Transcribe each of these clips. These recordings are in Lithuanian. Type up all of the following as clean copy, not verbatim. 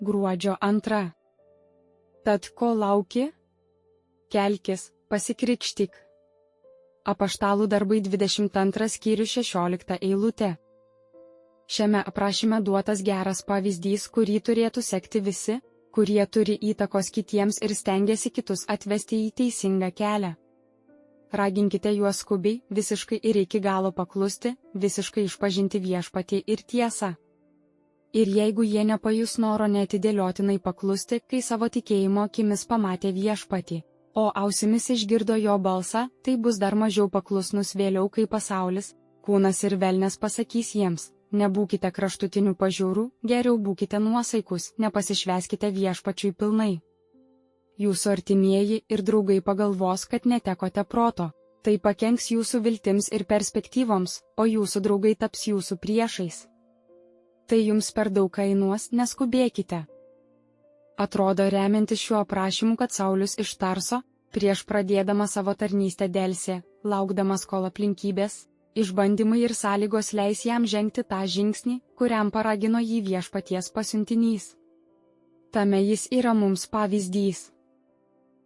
Gruodžio 2. Tad ko lauki? Kelkis, pasikrikštyk. Apaštalų darbai 22 skyrius 16 eilutė. Šiame aprašyme duotas geras pavyzdys, kurį turėtų sekti visi, kurie turi įtakos kitiems ir stengiasi kitus atvesti į teisingą kelią. Raginkite juos skubiai, visiškai ir iki galo paklusti, visiškai išpažinti viešpatį ir tiesą. Ir jeigu jie nepajus noro neatidėliotinai paklusti, kai savo tikėjimo akimis pamatė viešpatį, o ausimis išgirdo jo balsą, tai bus dar mažiau paklusnus vėliau, kai pasaulis, kūnas ir velnias pasakys jiems: nebūkite kraštutinių pažiūrų, geriau būkite nuosaikus, nepasišvęskite viešpačiui pilnai. Jūsų artimieji ir draugai pagalvos, kad netekote proto, tai pakenks jūsų viltims ir perspektyvoms, o jūsų draugai taps jūsų priešais. Tai jums per daug kainuos, neskubėkite. Atrodo, remiantis šiuo aprašymu, kad Saulius iš Tarso, prieš pradėdama savo tarnystę delsė, laukdamas kol aplinkybės, išbandymai ir sąlygos leis jam žengti tą žingsnį, kuriam paragino jį viešpaties pasiuntinys. Tame jis yra mums pavyzdys.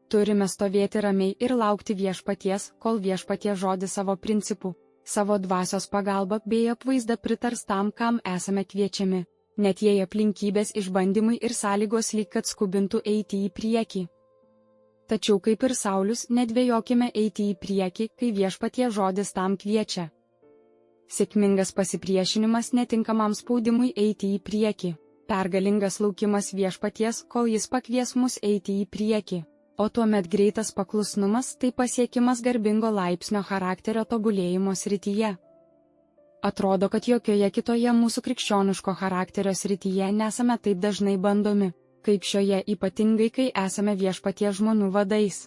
Turime stovėti ramiai ir laukti viešpaties, kol viešpaties žodis savo principų, savo dvasios pagalba bei apvaizda pritars tam, kam esame kviečiami, net jei aplinkybės, išbandymai ir sąlygos lyg kad skubintų eiti į priekį. Tačiau kaip ir Saulius, nedvejokime eiti į priekį, kai viešpaties žodis tam kviečia. Sėkmingas pasipriešinimas netinkamam spaudimui eiti į priekį, pergalingas laukimas viešpaties, kol jis pakvies mus eiti į priekį. O tuomet greitas paklusnumas tai pasiekimas garbingo laipsnio charakterio tobulėjimo srityje. Atrodo, kad jokioje kitoje mūsų krikščioniško charakterio srityje nesame taip dažnai bandomi, kaip šioje, ypatingai kai esame viešpaties žmonių vadais.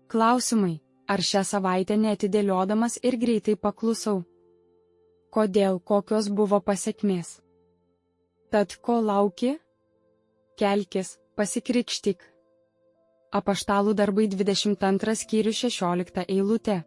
Klausimai: ar šią savaitę neatidėliodamas ir greitai paklusau? Kodėl, kokios buvo pasekmės? Tad ko lauki? Kelkis, pasikrikštyk. Apaštalų darbai 22 skyrius 16 eilutė.